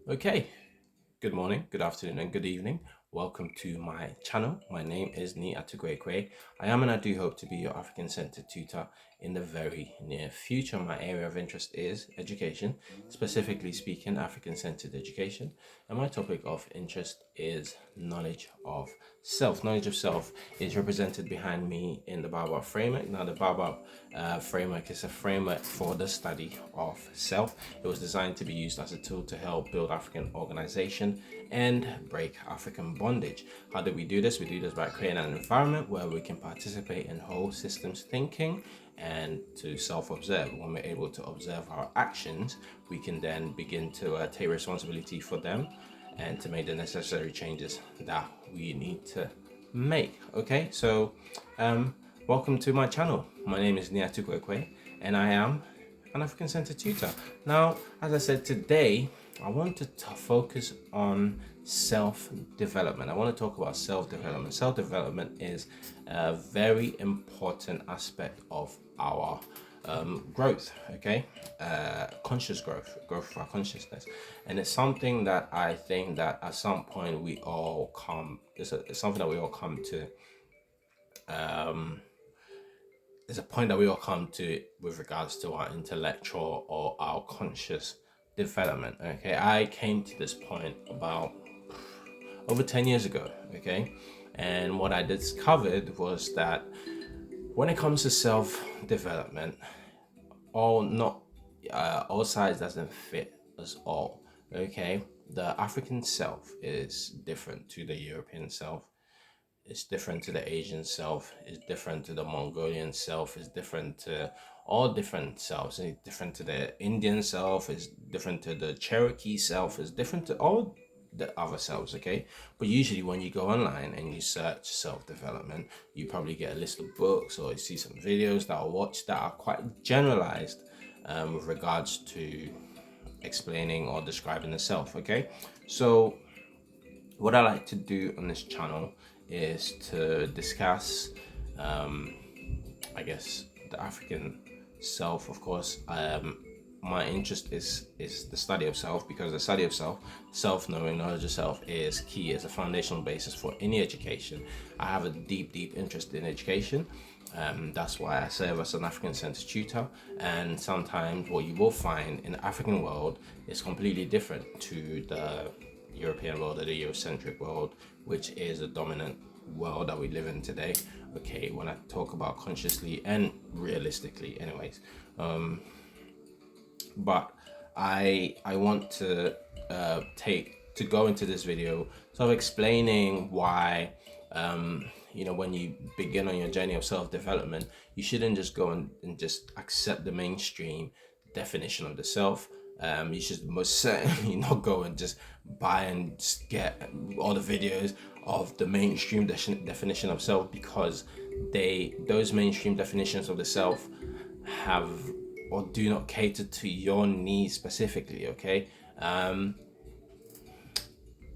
Okay, good morning, good afternoon, and good evening. Welcome to my channel. My name is Atu-kway. I am and I do hope to be your African centered tutor in the very near future. My area of interest is education, specifically speaking, African centered education. And my topic of interest is knowledge of self. Knowledge of self is represented behind me in the Baobab framework. Now, the Baobab framework is a framework for the study of self. It was designed to be used as a tool to help build African organization and break African bondage. How do we do this? We do this by creating an environment where we can participate in whole systems thinking and to self-observe. When we're able to observe our actions, we can then begin to take responsibility for them and to make the necessary changes that we need to make. Okay, so welcome to my channel. My name is Atu-kway and I am an African Centered Tutor. Now, as I said, today I want to focus on self-development. I want to talk about self-development. Self-development is a very important aspect of our growth, okay? Conscious growth of our consciousness. And it's something that I think that at some point we all come, it's something that we all come to, there's a point that we all come to with regards to our intellectual or our conscious development, okay? I came to this point about over 10 years ago, okay? And what I discovered was that when it comes to self-development, all sides doesn't fit us all, okay? The African self is different to the European self. It's different to the Asian self. It's different to the Mongolian self. It's different to all different selves. It's different to the Indian self. It's different to the Cherokee self. It's different to all the other selves, okay? But usually when you go online and you search self-development, you probably get a list of books or you see some videos that are watched that are quite generalized with regards to explaining or describing the self, okay? So what I like to do on this channel is to discuss, I guess, the African self. Of course, my interest is the study of self, because the study of self-knowing, knowledge of self is key, is a foundational basis for any education. I have a deep interest in education. That's why I serve as an African centered tutor, and sometimes what you will find in the African world is completely different to the European world or the Eurocentric world, which is the dominant world that we live in today. Okay, when I talk about consciously and realistically, anyways. But I want to go into this video sort of explaining why when you begin on your journey of self-development, you shouldn't just go and just accept the mainstream definition of the self. You should most certainly not go and just buy and just get all the videos of the mainstream definition of self, because those mainstream definitions of the self have or do not cater to your needs specifically, okay?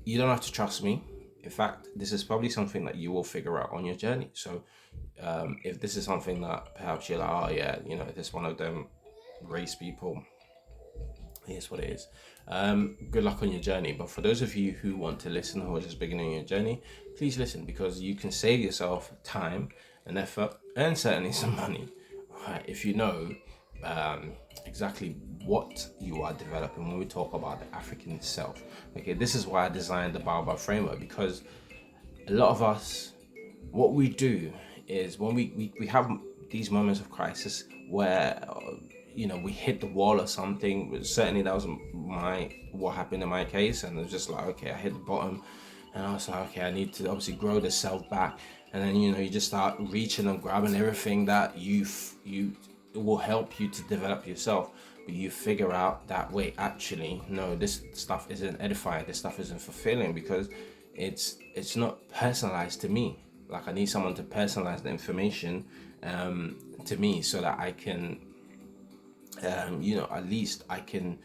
You don't have to trust me. In fact, this is probably something that you will figure out on your journey. So if this is something that perhaps you're like, oh yeah, this one of them race people, here's what it is. Good luck on your journey. But for those of you who want to listen, who are just beginning your journey, please listen, because you can save yourself time and effort and certainly some money, right, if you know exactly what you are developing when we talk about the African self. Okay, this is why I designed the Baobab framework, because a lot of us, what we do is when we have these moments of crisis where we hit the wall or something. Certainly that was what happened in my case, and it was just like, okay, I hit the bottom and I was like, okay, I need to obviously grow the self back. And then you just start reaching and grabbing everything that you will help you to develop yourself. But you figure out that, wait, actually no, this stuff isn't edifying, this stuff isn't fulfilling, because it's not personalized to me. Like, I need someone to personalize the information to me, so that I can at least I can,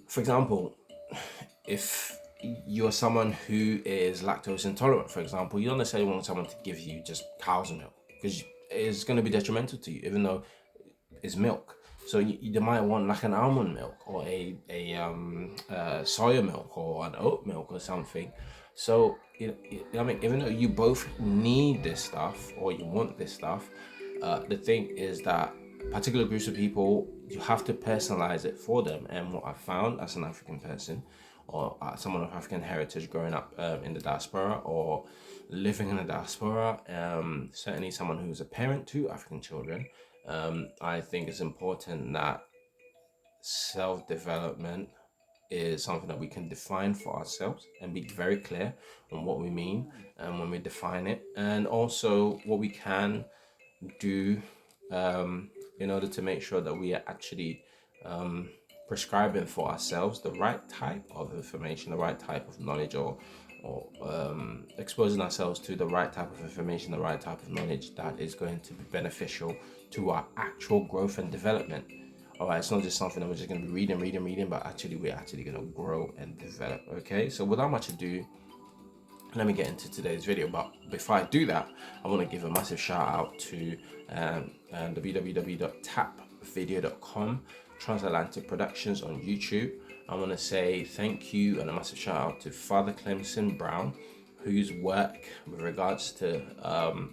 for example, if you're someone who is lactose intolerant, for example, you don't necessarily want someone to give you just cow's milk, because it's going to be detrimental to you, even though it's milk. So you might want like an almond milk or soya milk or an oat milk or something. So I mean, even though you both need this stuff or you want this stuff, the thing is that particular groups of people, you have to personalize it for them. And what I found as an African person or someone of African heritage growing up in the diaspora or living in the diaspora, certainly someone who's a parent to African children, I think it's important that self-development is something that we can define for ourselves and be very clear on what we mean and when we define it, and also what we can do in order to make sure that we are actually prescribing for ourselves the right type of information, the right type of knowledge, or exposing ourselves to the right type of information, the right type of knowledge that is going to be beneficial to our actual growth and development. All right, it's not just something that we're just going to be reading, but actually we're actually going to grow and develop. Okay, so without much ado, let me get into today's video. But before I do that, I want to give a massive shout out to www.tapvideo.com, Transatlantic Productions on YouTube. I want to say thank you and a massive shout out to Father Clemson Brown, whose work with regards to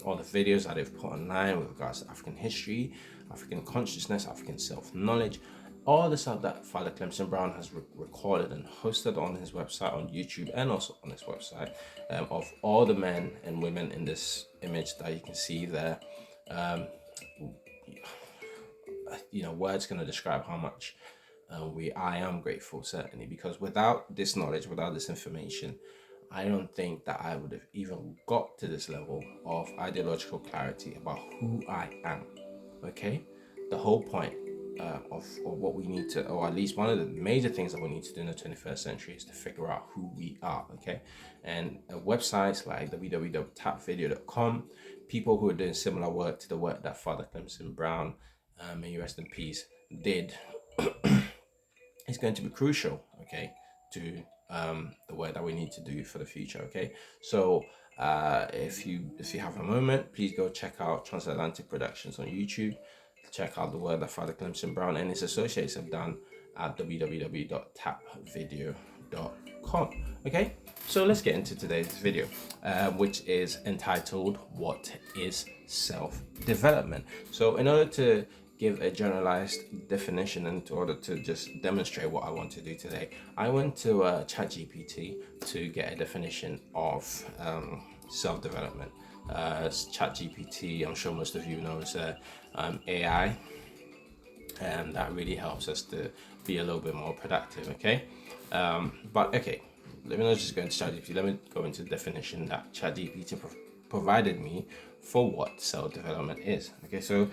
all the videos that they've put online with regards to African history, African consciousness, African self-knowledge, all the stuff that Father Clemson Brown has recorded and hosted on his website on YouTube and also on his website, of all the men and women in this image that you can see there. Words going to describe how much I am grateful, certainly, because without this knowledge, without this information, I don't think that I would have even got to this level of ideological clarity about who I am. Okay, the whole point of what we need to, or at least one of the major things that we need to do in the 21st century, is to figure out who we are. Okay, and websites like www.tapvideo.com, people who are doing similar work to the work that Father Clemson Brown, may you rest in peace, did, is going to be crucial, okay, to the work that we need to do for the future. Okay, so if you have a moment, please go check out Transatlantic Productions on YouTube. Check out the work that Father Clemson Brown and his associates have done at www.tapvideo.com. Okay, so let's get into today's video, which is entitled "What is Self-Development?" So in order to give a generalized definition and in order to just demonstrate what I want to do today, I went to ChatGPT to get a definition of self-development. ChatGPT, I'm sure most of you know, is AI, and that really helps us to be a little bit more productive. Okay, but okay, let me not just go into ChatGPT. Let me go into the definition that ChatGPT provided me for what self-development is. Okay, so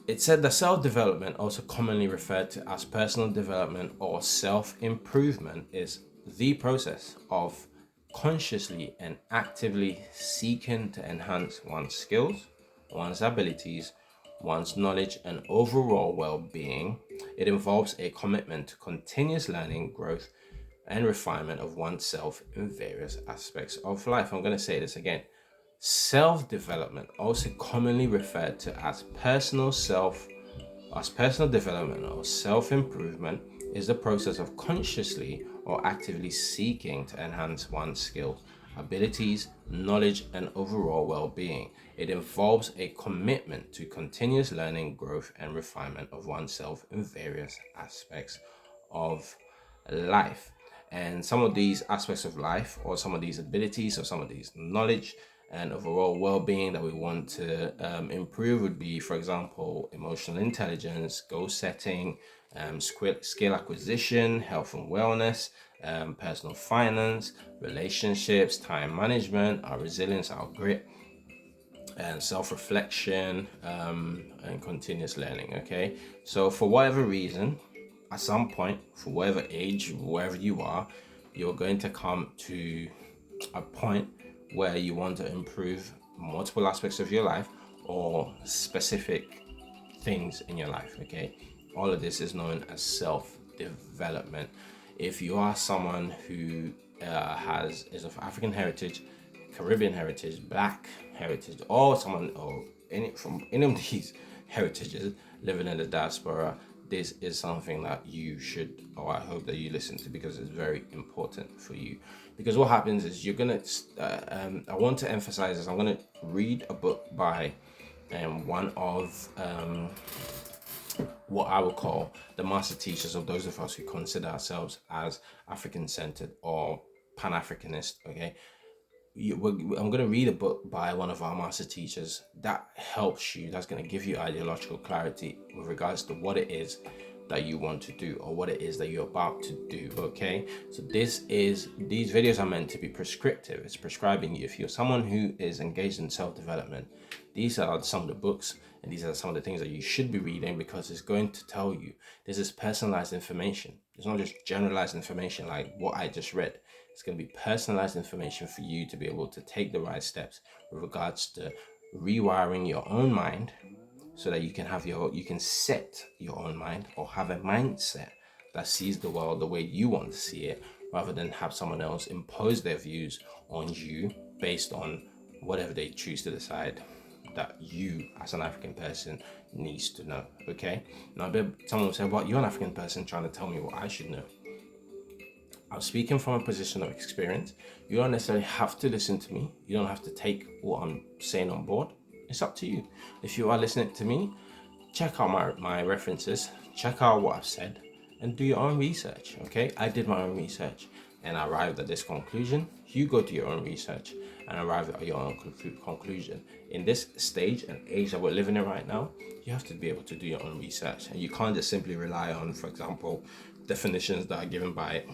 it said that self-development, also commonly referred to as personal development or self-improvement, is the process of consciously and actively seeking to enhance one's skills, one's abilities, one's knowledge, and overall well-being. It involves a commitment to continuous learning, growth, and refinement of oneself in various aspects of life. I'm going to say this again. Self-development, also commonly referred to as personal development or self-improvement, is the process of consciously or actively seeking to enhance one's skills, abilities, knowledge, and overall well-being. It involves a commitment to continuous learning, growth, and refinement of oneself in various aspects of life. And some of these aspects of life, or some of these abilities, or some of these knowledge and overall well-being that we want to improve would be, for example, emotional intelligence, goal setting, skill acquisition, health and wellness, personal finance, relationships, time management, our resilience, our grit, and self-reflection, and continuous learning. Okay, so for whatever reason, at some point, for whatever age, wherever you are, you're going to come to a point where you want to improve multiple aspects of your life or specific things in your life. Okay, all of this is known as self-development. If you are someone who is of African heritage, Caribbean heritage, Black heritage, or someone or any of these heritages, living in the diaspora, this is something that you should, or I hope that you listen to, because it's very important for you. Because what happens is you're gonna, I want to emphasize this. I'm gonna read a book by one of what I would call the master teachers of those of us who consider ourselves as African centered or Pan Africanist. Okay, I'm going to read a book by one of our master teachers that helps you, that's going to give you ideological clarity with regards to what it is that you want to do or what it is that you're about to do. Okay, so these videos are meant to be prescriptive. It's prescribing you. If you're someone who is engaged in self-development, these are some of the books and these are some of the things that you should be reading, because it's going to tell you, this is personalized information. It's not just generalized information like what I just read. It's going to be personalized information for you to be able to take the right steps with regards to rewiring your own mind, so that you can set your own mind, or have a mindset that sees the world the way you want to see it, rather than have someone else impose their views on you based on whatever they choose to decide that you as an African person needs to know. Okay, now someone will say, well, you're an African person trying to tell me what I should know. I'm speaking from a position of experience. You don't necessarily have to listen to me. You don't have to take what I'm saying on board. It's up to you. If you are listening to me, check out my references, check out what I've said, and do your own research. Okay, I did my own research and I arrived at this conclusion. You go do your own research and arrive at your own conclusion. In this stage and age that we're living in right now, you have to be able to do your own research, and you can't just simply rely on, for example, definitions that are given by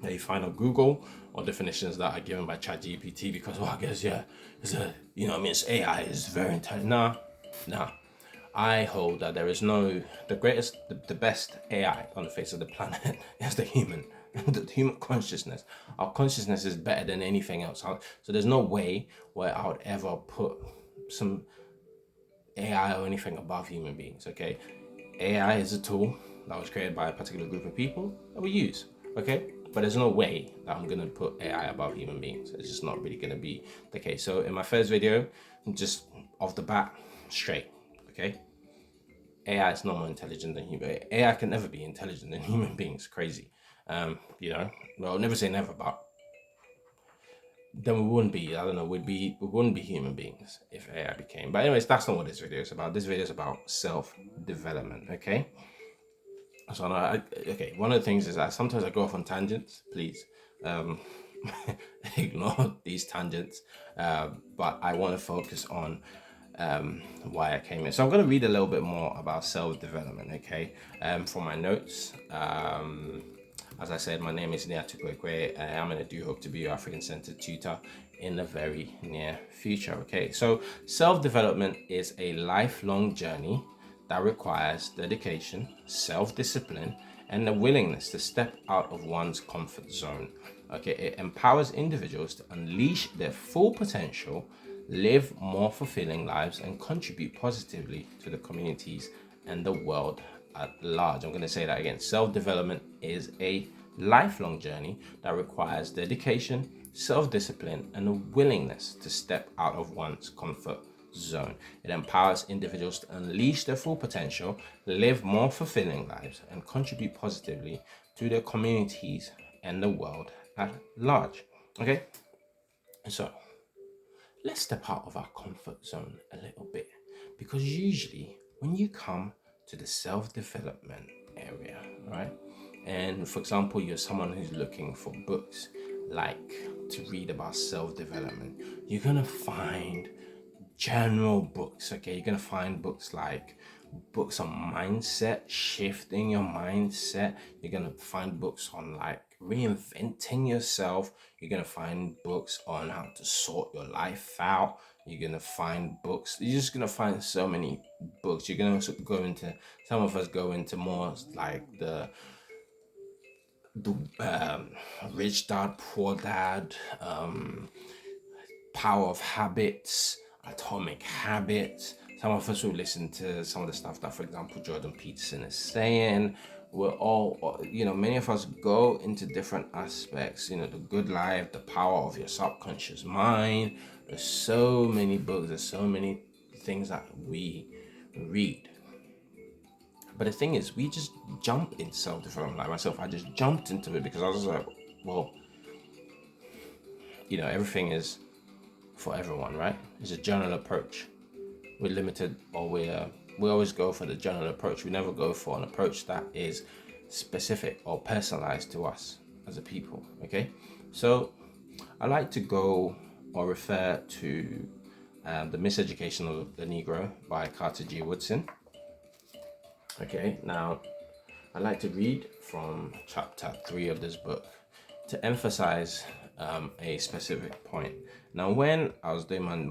that you find on Google, or definitions that are given by ChatGPT, because, well, I guess, yeah, it's a, it's AI, is very intelligent. Nah. I hold that there is no, the best AI on the face of the planet is the human, the human consciousness. Our consciousness is better than anything else. So there's no way where I would ever put some AI or anything above human beings. Okay, AI is a tool that was created by a particular group of people that we use. Okay, but there's no way that I'm gonna put AI above human beings. It's just not really gonna be the case. So in my first video, just off the bat, straight. Okay, AI is not more intelligent than human. AI can never be intelligent than human beings. Crazy. Well, never say never, but then we wouldn't be, I don't know, we wouldn't be human beings if AI became. But anyways, that's not what this video is about. This video is about self-development. Okay, so okay, one of the things is that sometimes I go off on tangents. Please ignore these tangents, but I want to focus on why I came here. So I'm going to read a little bit more about self-development. Okay, from my notes. As I said, my name is Atu-kway. I'm going to do hope to be your African-centered tutor in the very near future. Okay, so self-development is a lifelong journey that requires dedication, self-discipline, and the willingness to step out of one's comfort zone. Okay, it empowers individuals to unleash their full potential, live more fulfilling lives, and contribute positively to the communities and the world at large. I'm going to say that again. Self-development is a lifelong journey that requires dedication, self-discipline, and a willingness to step out of one's comfort zone. It empowers individuals to unleash their full potential, live more fulfilling lives, and contribute positively to their communities and the world at large. Okay, so let's step out of our comfort zone a little bit, because usually when you come to the self-development area, right, and for example you're someone who's looking for books like to read about self-development, you're gonna find general books. Okay, you're gonna find books like books on mindset, shifting your mindset. You're gonna find books on like reinventing yourself. You're gonna find books on how to sort your life out. You're gonna find books. You're just gonna find so many books. You're gonna also go into, some of us go into more like the rich dad, poor dad, power of habits, atomic habits. Some of us will listen to some of the stuff that, for example, Jordan Peterson is saying. We're all, many of us go into different aspects, the good life, the power of your subconscious mind. There's so many books, there's so many things that we read. But the thing is, we just jump in self-development. Like myself, I just jumped into it because I was like, well, everything is for everyone, right? It's a general approach. We're limited, or we always go for the general approach. We never go for an approach that is specific or personalized to us as a people. Okay, so I like to go or refer to The Miseducation of the Negro by Carter G. Woodson. Okay, now I like to read from chapter 3 of this book to emphasize a specific point. Now, when I was doing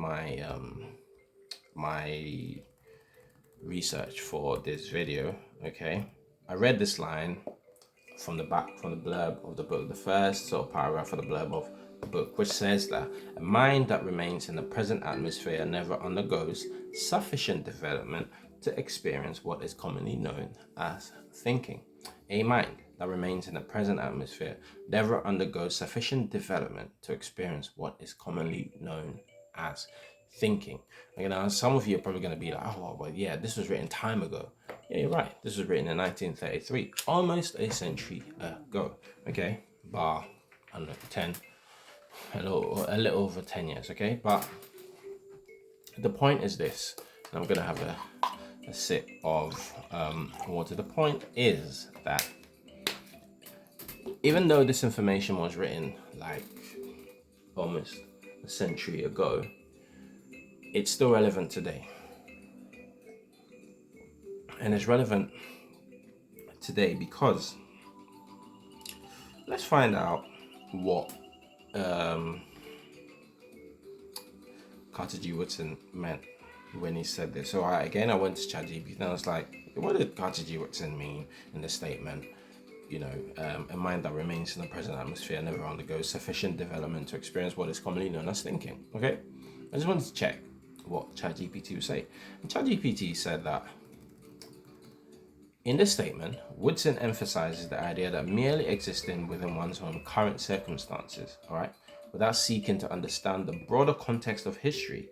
my research for this video, okay, I read this line from the blurb of the book, the first sort of paragraph of the blurb of the book, which says that a mind that remains in the present atmosphere never undergoes sufficient development to experience what is commonly known as thinking. A mind that remains in the present atmosphere never undergoes sufficient development to experience what is commonly known as thinking. Now, some of you are probably going to be like, oh, well, yeah, this was written time ago. Yeah, you're right. This was written in 1933, almost a century ago. Okay, bar, I don't know, 10, a little over 10 years. Okay, but the point is this, and I'm going to have a sip of water. The point is that even though this information was written like almost a century ago, it's still relevant today. And it's relevant today because let's find out what Carter G. Woodson meant when he said this. So I went to ChatGPT and I was like, what did Carter G. Woodson mean in the statement? A mind that remains in the present atmosphere never undergoes sufficient development to experience what is commonly known as thinking. Okay, I just wanted to check what ChatGPT would say. And ChatGPT said that in this statement, Woodson emphasizes the idea that merely existing within one's own current circumstances, all right, without seeking to understand the broader context of history,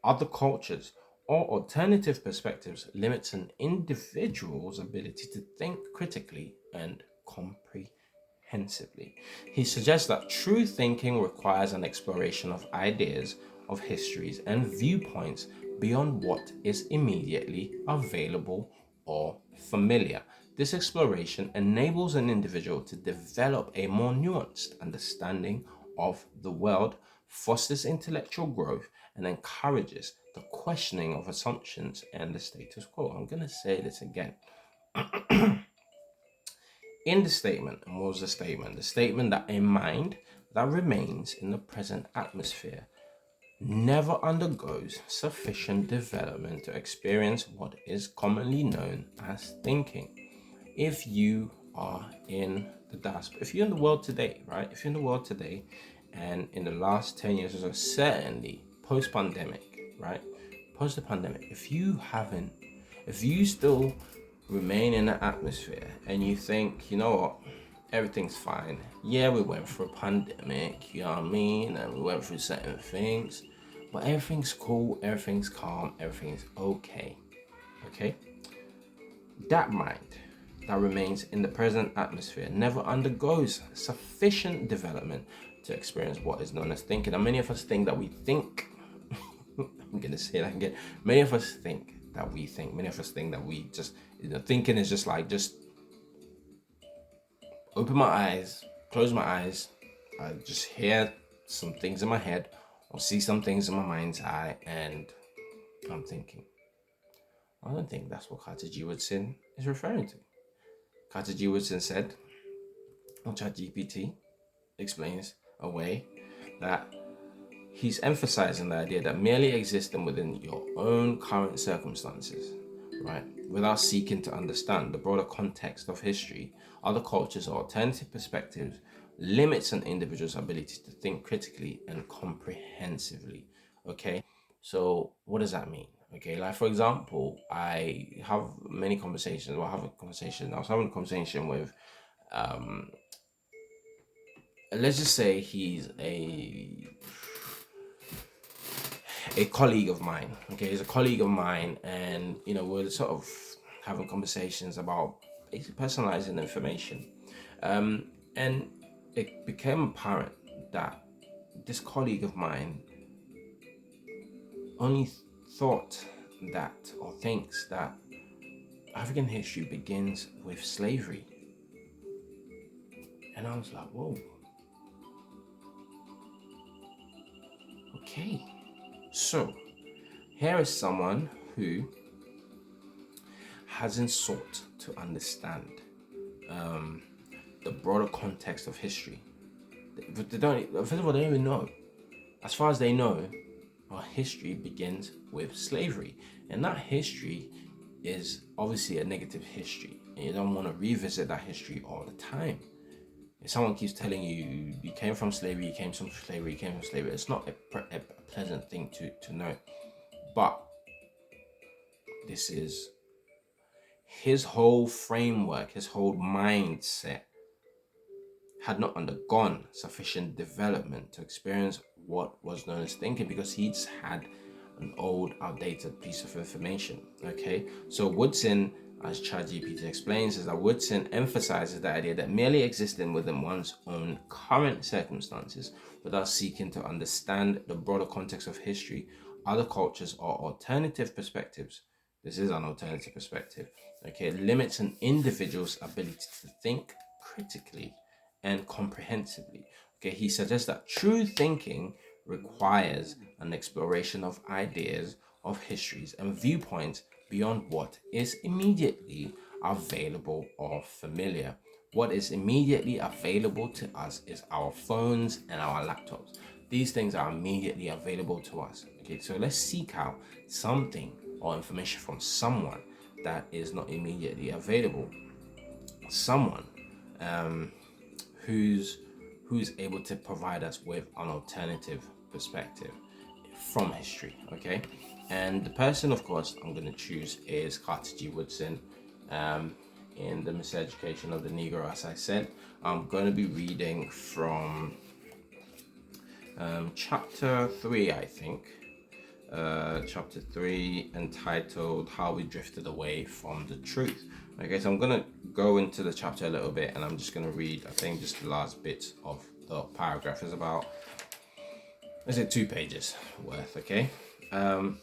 other cultures, or alternative perspectives limits an individual's ability to think critically and comprehensively. He suggests that true thinking requires an exploration of ideas, of histories, and viewpoints beyond what is immediately available or familiar. This exploration enables an individual to develop a more nuanced understanding of the world, fosters intellectual growth, and encourages the questioning of assumptions and the status quo. I'm going to say this again. In the statement, and what was the statement? The statement that a mind that remains in the present atmosphere never undergoes sufficient development to experience what is commonly known as thinking. If you are in the diaspora, if you're in the world today, right? If you're in the world today, and in the last 10 years or so, certainly post-pandemic, right? Post the pandemic, if you still remain in the atmosphere and you think, you know what, everything's fine. Yeah, we went through a pandemic, you know what I mean? And we went through certain things, but everything's cool, everything's calm, everything's okay. Okay? That mind that remains in the present atmosphere never undergoes sufficient development to experience what is known as thinking. And many of us think that we think, I'm going to say that again, many of us think that we think, many of us think that we just, thinking is just like, just open my eyes, close my eyes, I just hear some things in my head or see some things in my mind's eye and I'm thinking. I don't think that's what Carter G. Woodson is referring to. Carter G. Woodson said, or ChatGPT explains away, that he's emphasizing the idea that merely existing within your own current circumstances, right, without seeking to understand the broader context of history, other cultures, or alternative perspectives, limits an individual's ability to think critically and comprehensively. Okay, so what does that mean? Okay, like for example, I have many conversations. Well, I was having a conversation with, let's just say he's a colleague of mine. Okay, he's a colleague of mine, and we're sort of having conversations about basically personalizing information. And it became apparent that this colleague of mine only thought that, or thinks that, African history begins with slavery. And I was like, whoa, okay. So here is someone who hasn't sought to understand the broader context of history. They don't, first of all, they don't even know. As far as they know, our history begins with slavery. And that history is obviously a negative history. And you don't want to revisit that history all the time. If someone keeps telling you you came from slavery, you came from slavery, you came from slavery, it's not a pleasant thing to know. But this is his whole framework, his whole mindset had not undergone sufficient development to experience what was known as thinking, because he's had an old, outdated piece of information. Okay, so Woodson, as ChatGPT explains, is that Woodson emphasizes the idea that merely existing within one's own current circumstances without seeking to understand the broader context of history, other cultures, or alternative perspectives. This is an alternative perspective. Okay, limits an individual's ability to think critically and comprehensively. Okay, he suggests that true thinking requires an exploration of ideas, of histories, and viewpoints beyond what is immediately available or familiar. What is immediately available to us is our phones and our laptops. These things are immediately available to us. Okay, so let's seek out something or information from someone that is not immediately available. Someone who's able to provide us with an alternative perspective from history. Okay, and the person, of course, I'm going to choose is Carter G. Woodson. In the Miseducation of the Negro, as I said, I'm going to be reading from chapter 3, I think. Chapter 3, entitled How We Drifted Away from the Truth. Okay, so I'm gonna go into the chapter a little bit, and I'm just gonna read, I think, just the last bits of the paragraph. Is about, is it 2 pages worth? Okay,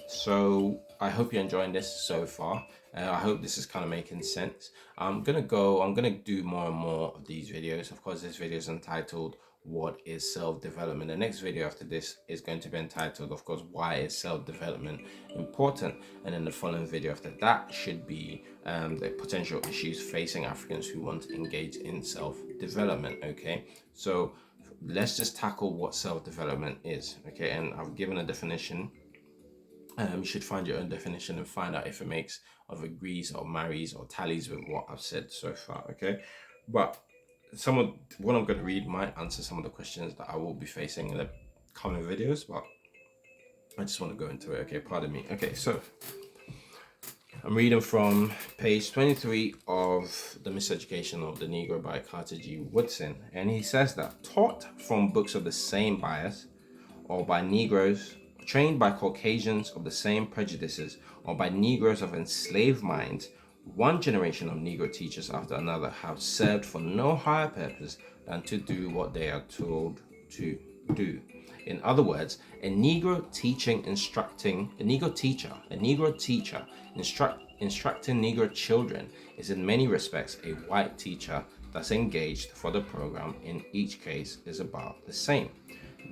so I hope you're enjoying this so far. I hope this is kind of making sense. I'm gonna do more and more of these videos. Of course, this video is entitled What is Self-Development? The next video after this is going to be entitled, of course, Why is Self-Development Important? And then the following video after that should be the potential issues facing Africans who want to engage in self-development. Okay, so let's just tackle what self-development is. Okay, and I've given a definition. You should find your own definition and find out if it makes or agrees or marries or tallies with what I've said so far. Okay, but some of what I'm going to read might answer some of the questions that I will be facing in the coming videos, but I just want to go into it. Okay, pardon me. Okay, so I'm reading from page 23 of The Miseducation of the Negro by Carter G. Woodson, and he says that taught from books of the same bias, or by Negroes, trained by Caucasians of the same prejudices, or by Negroes of enslaved minds, one generation of Negro teachers after another have served for no higher purpose than to do what they are told to do. In other words, a Negro teacher instructing Negro children is in many respects a white teacher that's engaged for the program. In each case is about the same.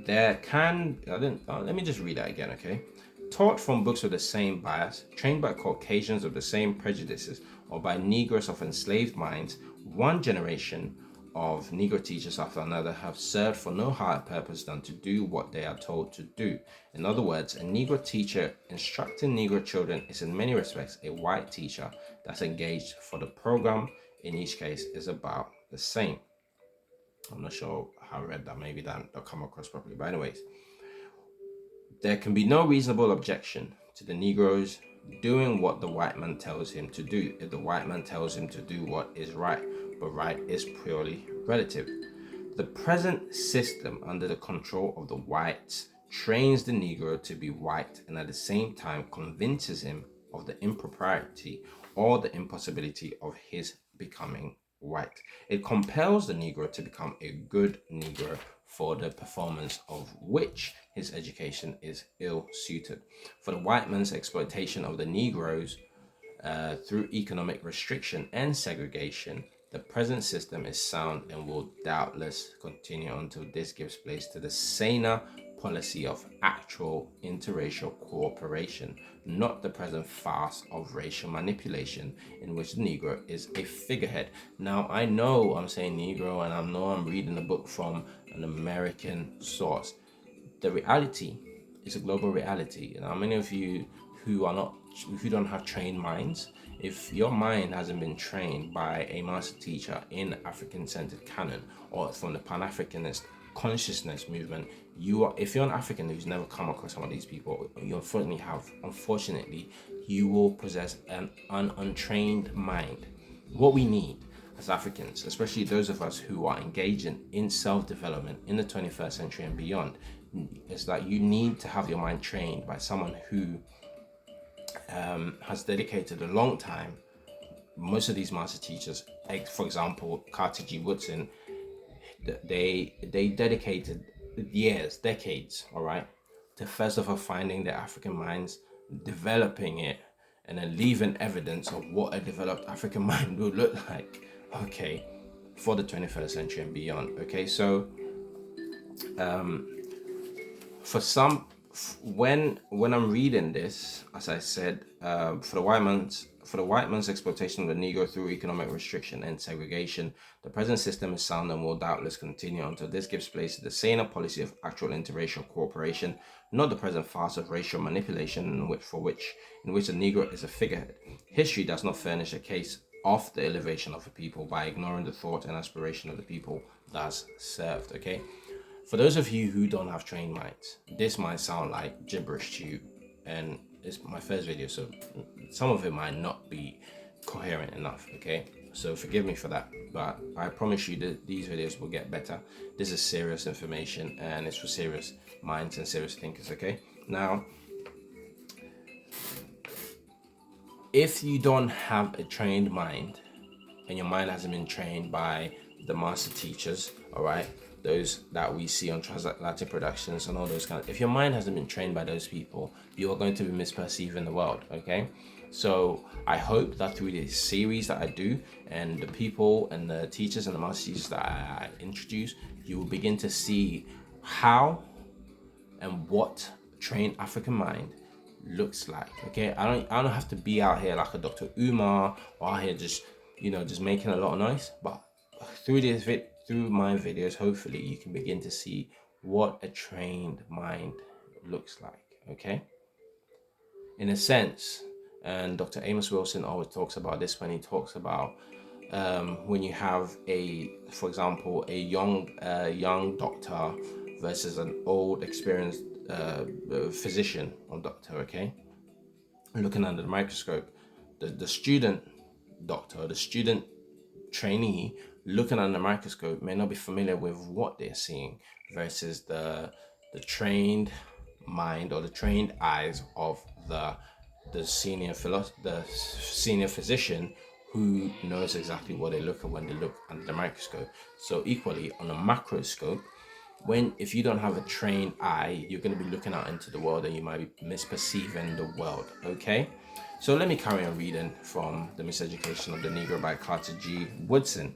Let me just read that again, okay? Taught from books of the same bias, trained by Caucasians of the same prejudices, or by Negroes of enslaved minds, one generation of Negro teachers after another have served for no higher purpose than to do what they are told to do. In other words, a Negro teacher instructing Negro children is in many respects a white teacher that's engaged for the program. In each case is about the same. I'm not sure how I read that. Maybe that don't come across properly. But anyways, there can be no reasonable objection to the Negroes doing what the white man tells him to do if the white man tells him to do what is right, but right is purely relative. The present system under the control of the whites trains the Negro to be white and at the same time convinces him of the impropriety or the impossibility of his becoming white. It compels the Negro to become a good Negro, for the performance of which his education is ill suited. For the white man's exploitation of the Negroes through economic restriction and segregation, the present system is sound and will doubtless continue until this gives place to the saner policy of actual interracial cooperation, not the present farce of racial manipulation in which the Negro is a figurehead. Now, I know I'm saying Negro, and I know I'm reading a book from an American source. The reality is a global reality. And how many of you who are not, who don't have trained minds, if your mind hasn't been trained by a master teacher in African-centered canon or from the Pan-Africanist consciousness movement, you are, if you're an African who's never come across some of these people, you unfortunately you will possess an untrained mind. What we need as Africans, especially those of us who are engaging in self-development in the 21st century and beyond, is that you need to have your mind trained by someone who has dedicated a long time. Most of these master teachers, like for example, Carter G. Woodson, they dedicated years, decades, all right, to first of all finding the African minds, developing it, and then leaving evidence of what a developed African mind would look like, okay, for the 21st century and beyond. Okay, so for some, when I'm reading this, as I said, for the white man's exploitation of the Negro through economic restriction and segregation, the present system is sound and will doubtless continue until this gives place to the saner policy of actual interracial cooperation, not the present farce of racial manipulation in which the Negro is a figurehead. History does not furnish a case of the elevation of a people by ignoring the thought and aspiration of the people thus served. Okay. For those of you who don't have trained minds, this might sound like gibberish to you, and it's my first video, so some of it might not be coherent enough, okay? So forgive me for that, but I promise you that these videos will get better. This is serious information, and it's for serious minds and serious thinkers, okay? Now, if you don't have a trained mind, and your mind hasn't been trained by the master teachers, all right, those that we see on Transatlantic Productions and all those kinds, if your mind hasn't been trained by those people, you are going to be misperceiving the world, okay? So I hope that through this series that I do, and the people and the teachers and the master teachers that I introduce, you will begin to see how and what trained African mind looks like. Okay, I don't have to be out here like a Dr. Umar or out here just making a lot of noise, but through my videos, hopefully you can begin to see what a trained mind looks like. Okay, in a sense, and Dr. Amos Wilson always talks about this when he talks about when you have for example, a young doctor versus an old experienced physician or doctor. Okay, looking under the microscope, the student doctor, the student trainee looking under the microscope may not be familiar with what they're seeing versus the trained mind or the trained eyes of the senior physician, who knows exactly what they look at when they look under the microscope. So equally on a macroscope, if you don't have a trained eye, you're going to be looking out into the world and you might be misperceiving the world. Okay, so let me carry on reading from The Miseducation of the Negro by Carter G. Woodson.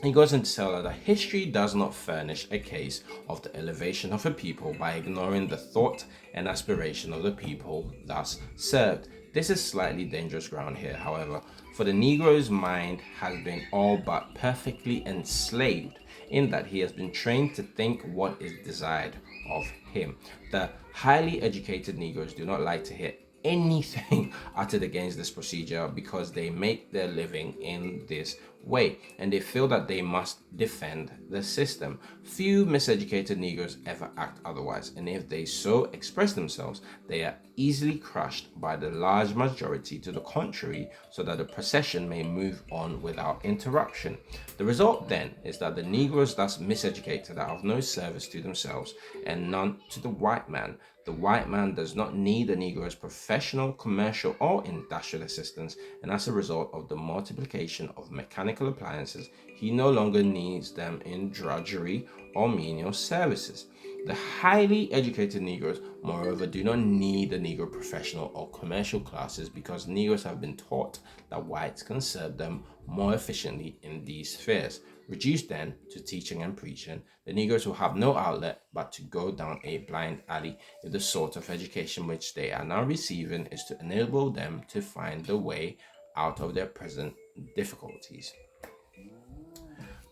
He goes into tell that history does not furnish a case of the elevation of a people by ignoring the thought and aspiration of the people thus served. This is slightly dangerous ground here, however, for the Negro's mind has been all but perfectly enslaved in that he has been trained to think what is desired of him. The highly educated Negroes do not like to hear anything uttered against this procedure because they make their living in this way, and they feel that they must defend the system. Few miseducated Negroes ever act otherwise, and if they so express themselves, they are easily crushed by the large majority to the contrary, so that the procession may move on without interruption. The result then is that the Negroes, thus miseducated, are of no service to themselves and none to the white man. The white man does not need the Negro's professional, commercial, or industrial assistance, and as a result of the multiplication of mechanical appliances, he no longer needs them in drudgery or menial services. The highly educated Negroes, moreover, do not need the Negro professional or commercial classes because Negroes have been taught that whites can serve them more efficiently in these spheres. Reduced then to teaching and preaching, the Negroes will have no outlet but to go down a blind alley if the sort of education which they are now receiving is to enable them to find the way out of their present difficulties.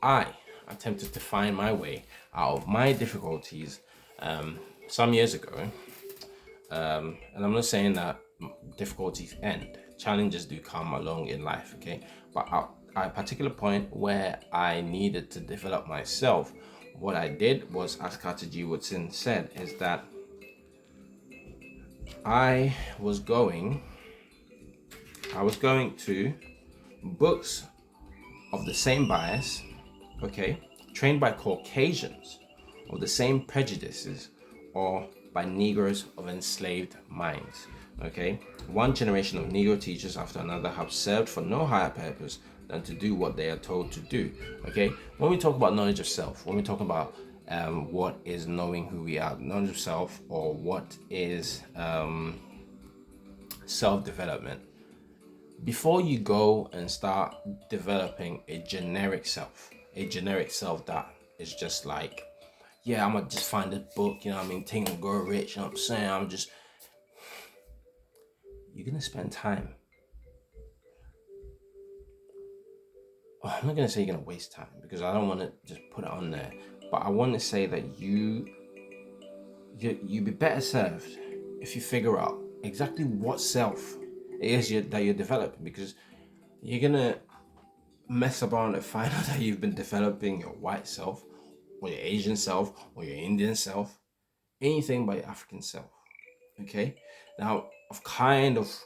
I attempted to find my way out of my difficulties some years ago. And I'm not saying that difficulties end. Challenges do come along in life, okay? But at a particular point where I needed to develop myself, what I did was, as Carter G. Woodson said, is that I was going to books of the same bias, okay, trained by Caucasians of the same prejudices, or by Negroes of enslaved minds, okay? One generation of Negro teachers after another have served for no higher purpose than to do what they are told to do, okay? When we talk about knowledge of self, when we talk about what is knowing who we are, knowledge of self, or what is self-development, before you go and start developing a generic self that is just like, yeah, I'm gonna just find a book, you know what I mean, Think and Grow Rich, you know what I'm saying, you're gonna spend time. Oh, I'm not gonna say you're gonna waste time because I don't want to just put it on there, but I want to say that you'd be better served if you figure out exactly what self it is that you're developing, because you're gonna mess around and find out that you've been developing your white self or your Asian self or your Indian self, anything but your African self. Okay, now I've kind of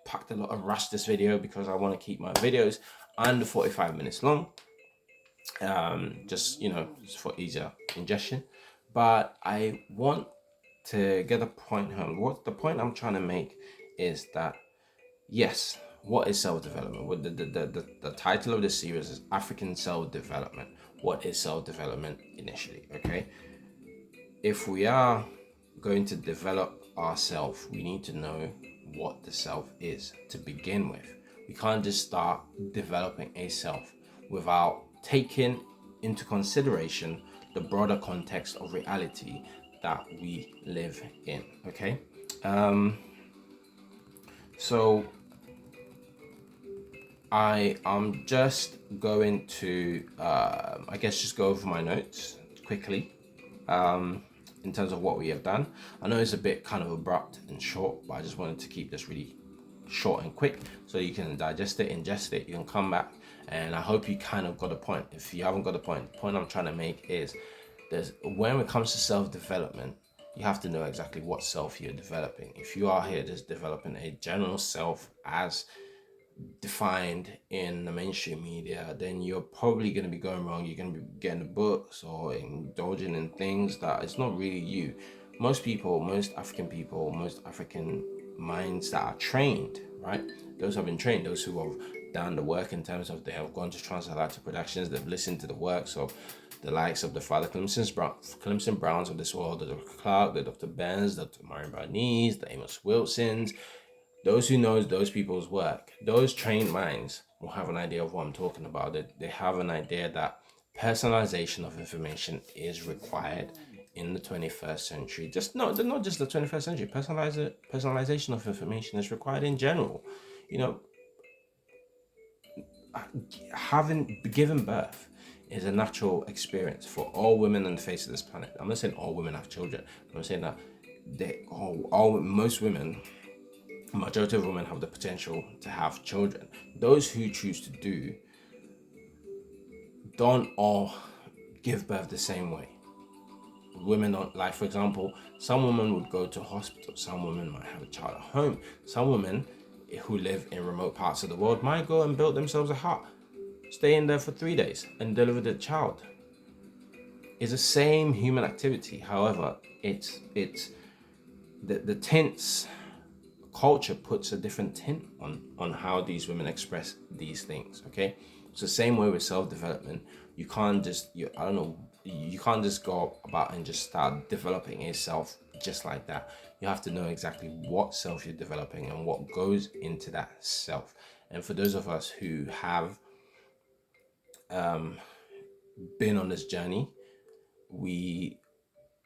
packed a lot of rush this video because I want to keep my videos under 45 minutes long, just for easier ingestion. But I want to get a point home. What the point I'm trying to make is that, yes, what is self-development? What the title of this series is African Self-Development. What is self-development initially? Okay, if we are going to develop ourselves, we need to know what the self is to begin with. We can't just start developing a self without taking into consideration the broader context of reality that we live in. Okay, so I am just going to, I guess, just go over my notes quickly in terms of what we have done. I know it's a bit kind of abrupt and short, but I just wanted to keep this really short and quick so you can digest it, ingest it, you can come back, and I hope you kind of got a point. If you haven't got a point, the point I'm trying to make is when it comes to self-development, you have to know exactly what self you're developing. If you are here just developing a general self as defined in the mainstream media, then you're probably going to be going wrong. You're going to be getting books or indulging in things that it's not really you. Most people, most African minds that are trained, right? Those have been trained, those who have done the work in terms of they have gone to Transatlantic Productions, they've listened to the works of the likes of the Father Clemson Browns of this world, the Dr. Clark, the Dr. Benz, the Dr. Marion Barney's, the Amos Wilsons. Those who knows those people's work, those trained minds will have an idea of what I'm talking about. They have an idea that personalization of information is required in the 21st century. Not just the 21st century. Personalization of information is required in general. Having given birth is a natural experience for all women on the face of this planet. I'm not saying all women have children. I'm saying that most women, majority of women have the potential to have children. Those who choose to do don't all give birth the same way. Women don't, like for example, some women would go to hospital, some women might have a child at home, some women who live in remote parts of the world might go and build themselves a hut, stay in there for 3 days and deliver the child. It's the same human activity. However, it's the tints culture puts a different tint on how these women express these things. Okay, it's the same way with self-development. You can't just you can't just go about and just start developing a self just like that. You have to know exactly what self you're developing and what goes into that self. And for those of us who have been on this journey, we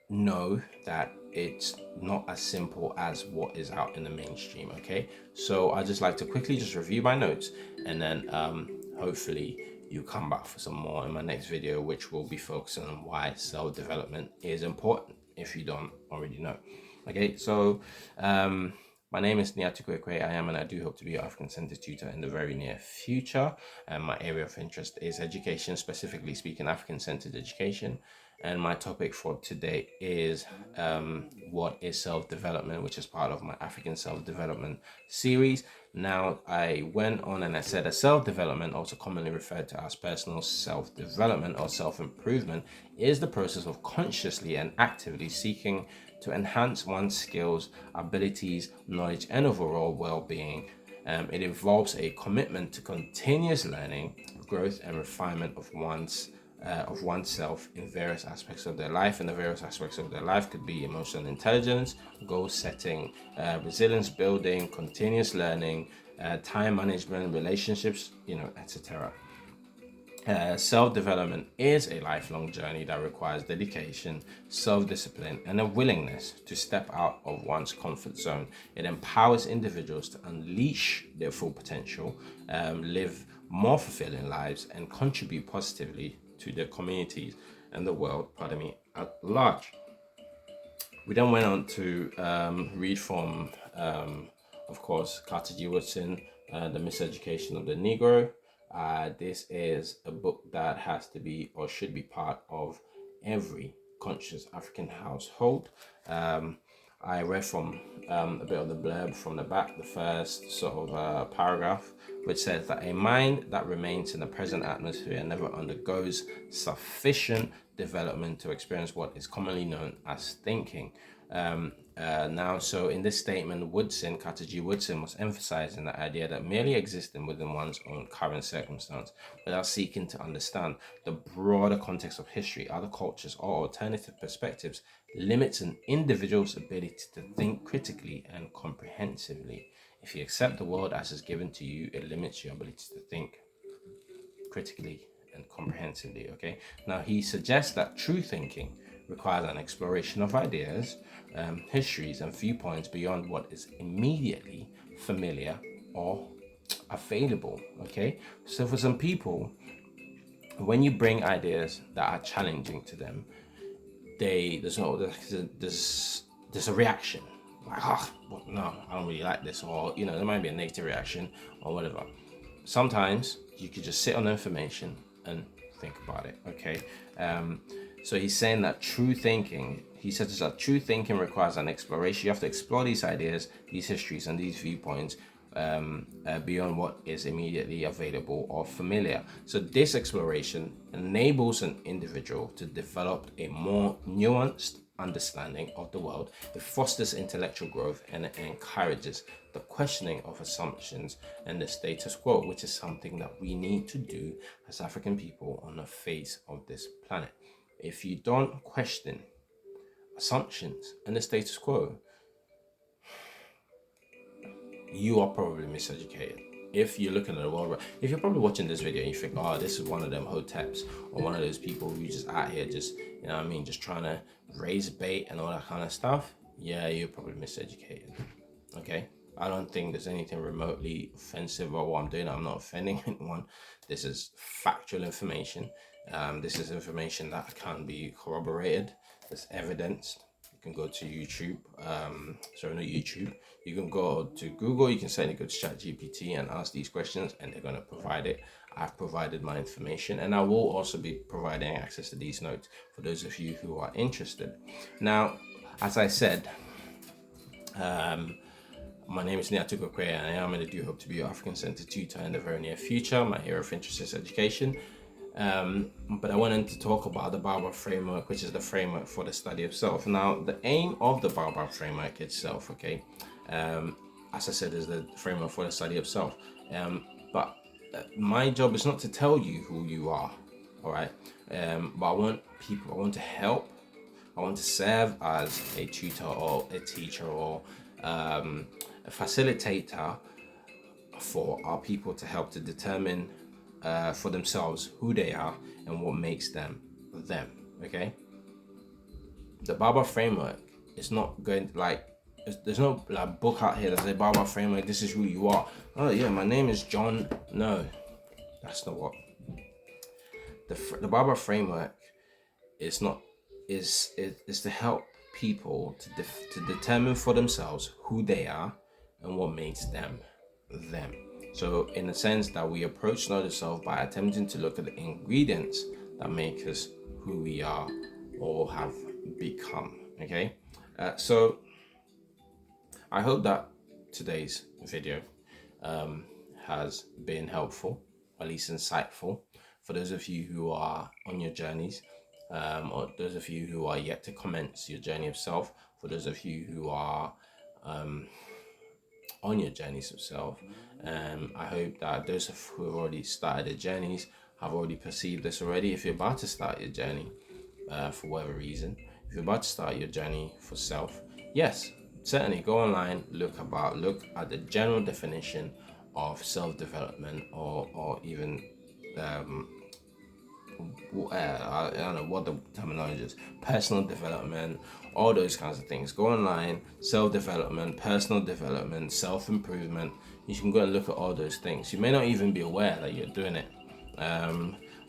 know that it's not as simple as what is out in the mainstream. Okay, so I just like to quickly just review my notes, and then hopefully you come back for some more in my next video, which will be focusing on why self-development is important if you don't already know. Okay, so my name is Atu-kway. I am, and I do hope to be your African-centered tutor in the very near future. And my area of interest is education, specifically speaking African-centered education. And my topic for today is what is self-development, which is part of my African self-development series. Now, I went on and I said that self-development, also commonly referred to as personal self-development or self-improvement, is the process of consciously and actively seeking to enhance one's skills, abilities, knowledge, and overall well-being. It involves a commitment to continuous learning, growth, and refinement of oneself in various aspects of their life. And the various aspects of their life could be emotional intelligence, goal setting, resilience building, continuous learning, time management, relationships, etc. Self-development is a lifelong journey that requires dedication, self-discipline, and a willingness to step out of one's comfort zone. It empowers individuals to unleash their full potential, live more fulfilling lives, and contribute positively to their communities and the world, at large. We then went on to read from, of course, Carter G. Woodson, The Miseducation of the Negro. This is a book that has to be or should be part of every conscious African household. I read from a bit of the blurb from the back, the first sort of paragraph, which says that a mind that remains in the present atmosphere never undergoes sufficient development to experience what is commonly known as thinking. So in this statement, Carter G. Woodson was emphasizing the idea that merely existing within one's own current circumstance without seeking to understand the broader context of history, other cultures, or alternative perspectives limits an individual's ability to think critically and comprehensively. If you accept the world as is given to you, it limits your ability to think critically and comprehensively. Okay, now he suggests that true thinking requires an exploration of ideas, histories, and viewpoints beyond what is immediately familiar or available. Okay, so for some people, when you bring ideas that are challenging to them, there's a reaction like, no, I don't really like this, or there might be a negative reaction or whatever. Sometimes you could just sit on the information and think about it. Okay, so he's saying that he says that true thinking requires an exploration. You have to explore these ideas, these histories, and these viewpoints beyond what is immediately available or familiar. So this exploration enables an individual to develop a more nuanced understanding of the world. It fosters intellectual growth and it encourages the questioning of assumptions and the status quo, which is something that we need to do as African people on the face of this planet. If you don't question assumptions and the status quo, you are probably miseducated. If you're looking at the world, if you're probably watching this video and you think, oh, this is one of them hoteps or one of those people who just out here just, just trying to raise bait and all that kind of stuff, yeah, you're probably miseducated. Okay, I don't think there's anything remotely offensive about what I'm doing. I'm not offending anyone. This is factual information. This is information that can be corroborated. There's evidence. can go to YouTube. Sorry, not YouTube. You can go to Google. You can certainly go to ChatGPT and ask these questions, and they're going to provide it. I've provided my information, and I will also be providing access to these notes for those of you who are interested. Now, as I said, my name is Atu-kway, and I am and I do hope to be your African Centered tutor in the very near future. My area of interest is education. But I wanted to talk about the Baobab framework, which is the framework for the study of self. Now, the aim of the Baobab framework itself, okay, as I said, is the framework for the study of self. But my job is not to tell you who you are, all right? But I want to help. I want to serve as a tutor or a teacher or a facilitator for our people to help to determine for themselves who they are and what makes them them. Okay, the Baobab framework is not going to, like, there's no like book out here that says Baobab framework, this is who you are. Oh yeah, my name is John. No, that's not what the Baobab framework is. Not is to help people to determine for themselves who they are and what makes them them. So in the sense that we approach knowledge self by attempting to look at the ingredients that make us who we are or have become. Okay, so I hope that today's video has been helpful, at least insightful, for those of you who are on your journeys, or those of you who are yet to commence your journey of self, for those of you who are on your journeys of self. I hope that those who have already started their journeys have already perceived this already. If you're about to start your journey, for whatever reason, if you're about to start your journey for self, yes, certainly go online, look at the general definition of self-development, or even I don't know what the terminology is, personal development, all those kinds of things. Go online, self-development, personal development, self-improvement. You can go and look at all those things. You may not even be aware that you're doing it.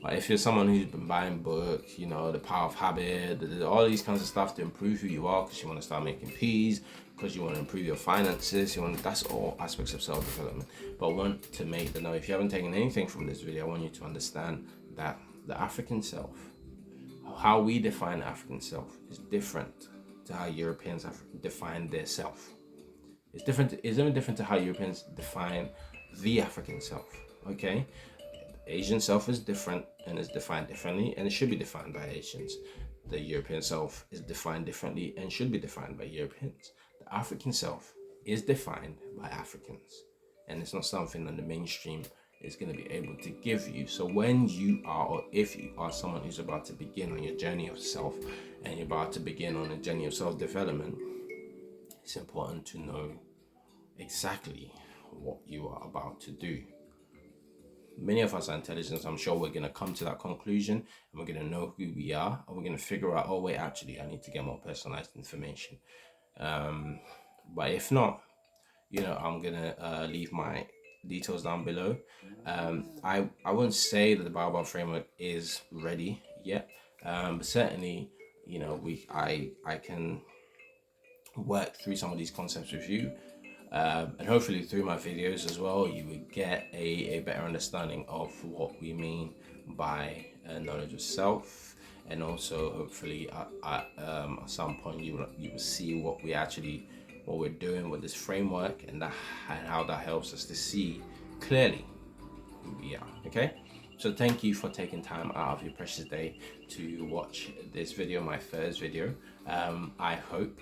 But if you're someone who's been buying books, The Power of Habit, all these kinds of stuff to improve who you are, because you want to start making peas, because you want to improve your finances, that's all aspects of self-development. But I want to make the note, if you haven't taken anything from this video, I want you to understand that the African self, how we define African self, is different to how Europeans have defined their self. It's different. It's even different to how Europeans define the African self. Okay, Asian self is different and is defined differently, and it should be defined by Asians. The European self is defined differently and should be defined by Europeans. The African self is defined by Africans, and it's not something that the mainstream is going to be able to give you. So when you are, or if you are someone who's about to begin on your journey of self, and you're about to begin on a journey of self-development, it's important to know exactly what you are about to do. Many of us are intelligent. I'm sure we're going to come to that conclusion, and we're going to know who we are, and we're going to figure out, oh wait, actually I need to get more personalized information. But if not, I'm going to leave my details down below. I wouldn't say that the Baobab framework is ready yet, but certainly, I can work through some of these concepts with you, and hopefully through my videos as well, you would get a better understanding of what we mean by knowledge of self, and also hopefully at some point you will see what we're doing with this framework, and how that helps us to see clearly who we are. Okay, so thank you for taking time out of your precious day to watch this video, my first video. I hope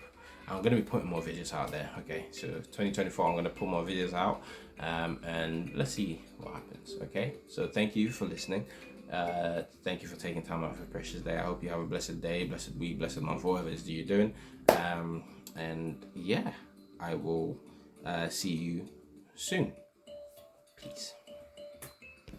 I'm going to be putting more videos out there. Okay, so 2024 I'm going to put more videos out, and let's see what happens. Okay, so thank you for listening. Thank you for taking time out of your precious day. I hope you have a blessed day, blessed week, blessed month, whatever it is that you're doing. And yeah, I will see you soon. Peace.